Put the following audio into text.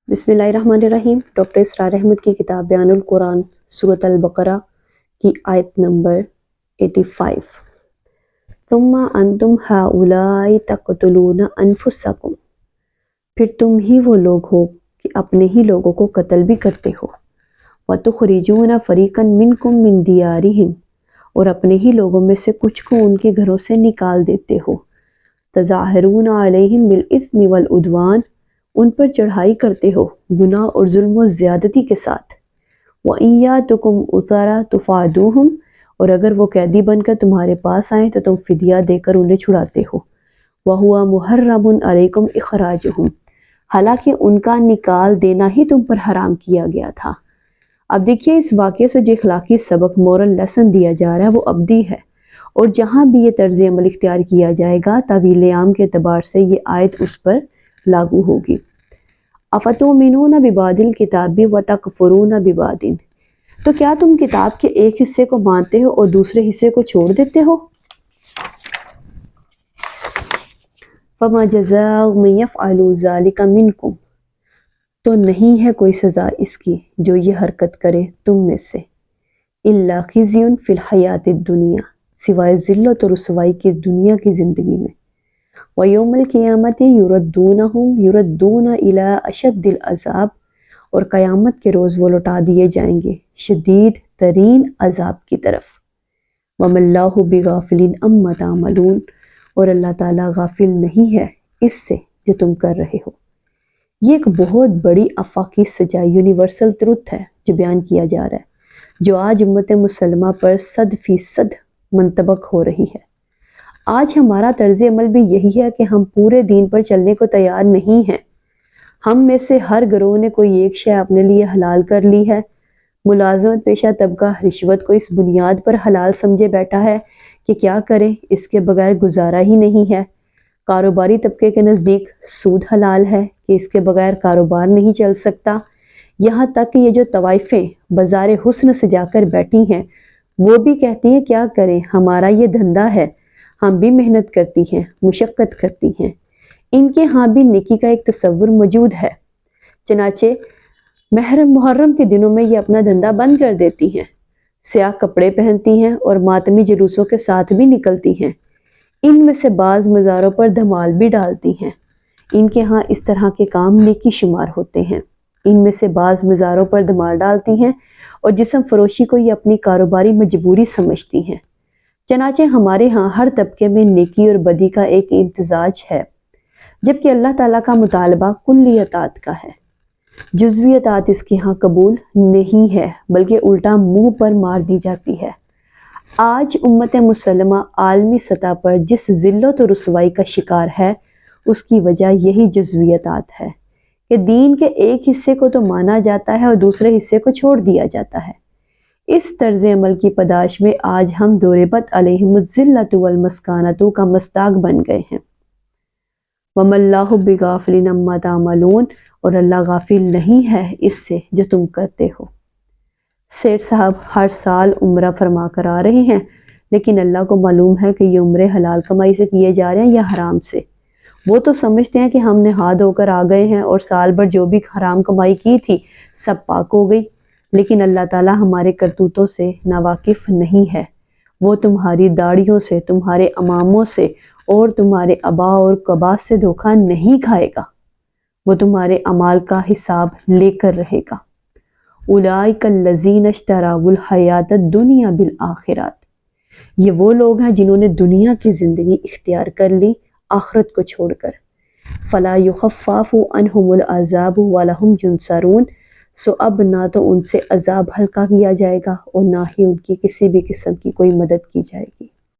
बिस्मिल्लाहिर्रहमानिर्रहीम। डॉक्टर इसरार अहमद की किताब बयानुल कुरान सूरत अल-बकरा की आयत नंबर 85। तुम्मा अंतुम हाउलाई तक़तुलूना अनफुसकुम, फिर तुम ही वो लोग हो कि अपने ही लोगों को कत्ल भी करते हो। व तुखरिजूना फरीकन मिनकुम मिन दियारिहिम, और अपने ही लोगों में से कुछ को उनके घरों से निकाल देते हो। तज़ाहिरून अलैहिम बिल इस्मि वल उद्वान, उन पर चढ़ाई करते हो गुनाह और जुल्म व ज़्यादती के साथ। व इय्यातुकुम उसारा तुफादूहुम, और अगर वो कैदी बनकर तुम्हारे पास आए तो तुम फिदिया देकर उन्हें छुड़ाते हो। व हुवा मुहर्रमुन अलैकुम इखराजुहुम, हालांकि उनका निकाल देना ही तुम पर हराम किया गया था। अब देखिए, इस वाक़े से जो इखलाकी सबक, मोरल लेसन दिया जा रहा है वो अब्दी है, और जहाँ भी ये तर्ज अमल इख्तियार किया जाएगा तावील आम के अतबार से ये आयत उस पर लागू होगी। अफ़तुमिनून बिबादिल किताबी व तकफुरून बिबादिन, तो क्या तुम किताब के एक हिस्से को मानते हो और दूसरे हिस्से को छोड़ देते हो। फमा जज़ाउ मन यफ़अलु ज़ालिका मिनकुम, तो नहीं है कोई सज़ा इसकी जो ये हरकत करे तुम में से। इल्ला खिज़्युन फ़िल हयातिद दुनिया, सिवाय ज़िल्लत और रुसवाई की दुनिया की ज़िंदगी में। व यौमल क़ियामति युरद्दूना इला अशद्दिल अज़ाब, और क़यामत के रोज़ वो लौटा दिए जाएंगे शदीद तरीन अज़ाब की तरफ। वमल्लाहु बिगाफ़िलिन अम्मा तामलून, और अल्लाह ताला गाफिल नहीं है इससे जो तुम कर रहे हो। ये एक बहुत बड़ी आफाकी सच्चाई, यूनिवर्सल ट्रुथ है जो बयान किया जा रहा है, जो आज उम्मत मुसलमा पर 100% मुंतबक हो रही है। आज हमारा तर्ज अमल भी यही है कि हम पूरे दीन पर चलने को तैयार नहीं हैं। हम में से हर गिरोह ने कोई एक शय अपने लिए हलाल कर ली है। मुलाजमत पेशा तबका रिश्वत को इस बुनियाद पर हलाल समझे बैठा है कि क्या करें, इसके बगैर गुजारा ही नहीं है। कारोबारी तबके के नज़दीक सूद हलाल है कि इसके बगैर कारोबार नहीं चल सकता। यहाँ तक कि ये जो तवाइफें बाज़ार हुस्न सजाकर बैठी हैं वो भी कहती हैं क्या करें, हमारा ये धंधा है, हम भी मेहनत करती हैं, मुशक्क़त करती हैं। इनके यहाँ भी नेकी का एक तसव्वुर मौजूद है, चनाचे मुहर्रम के दिनों में ये अपना धंधा बंद कर देती हैं, स्याह कपड़े पहनती हैं और मातमी जुलूसों के साथ भी निकलती हैं। इनमें से बाज़ मज़ारों पर धमाल भी डालती हैं। इनके यहाँ इस तरह के काम नेकी शुमार होते हैं। इनमें से बाज़ मज़ारों पर धमाल डालती हैं और जिस्म फरोशी को ये अपनी कारोबारी मजबूरी समझती हैं। चनाचे हमारे यहाँ हर तबके में नेकी और बदी का एक इम्तिजाज है, जबकि अल्लाह ताला का मुतालबा कुल्लियतात का है। जुज़वियतात इसके यहाँ कबूल नहीं है, बल्कि उल्टा मुंह पर मार दी जाती है। आज उम्मत मुसलमा आलमी सतह पर जिस ज़िल्लत और रुसवाई का शिकार है उसकी वजह यही जुज़वियतात है कि दीन के एक हिस्से को तो माना जाता है और दूसरे हिस्से को छोड़ दिया जाता है। इस तर्ज अमल की पदाश में आज हम दुरिबत अलैहिमुज़्ज़िल्लतु वल मस्कानतु का मस्ताक बन गए हैं। वमल्लाहु बिगाफ़िलिन अम्मा तामलून, और अल्लाह गाफिल नहीं है इससे जो तुम करते हो। सेठ साहब हर साल उम्रा फरमा कर आ रहे हैं, लेकिन अल्लाह को मालूम है कि ये उम्रे हलाल कमाई से किए जा रहे हैं या हराम से। वो तो समझते हैं कि हम नेहाद होकर आ गए हैं और साल भर जो भी हराम कमाई की थी सब पाक हो गई, लेकिन अल्लाह ताला हमारे करतूतों से नावाकिफ़ नहीं है। वो तुम्हारी दाढ़ियों से, तुम्हारे अमामों से और तुम्हारे अबा और कबा से धोखा नहीं खाएगा। वो तुम्हारे अमाल का हिसाब लेकर रहेगा। उलाइकल्लज़ीना इश्तराउल हयातद दुनिया बिल आखिरत, ये वो लोग हैं जिन्होंने दुनिया की ज़िंदगी इख्तियार कर ली आखिरत को छोड़कर। फ़ला युख़फ़फ़ु अन्हुमुल अज़ाबु वलहुम युनसरून, सो अब ना तो उनसे अज़ाब हल्का किया जाएगा और ना ही उनकी किसी भी किस्म की कोई मदद की जाएगी।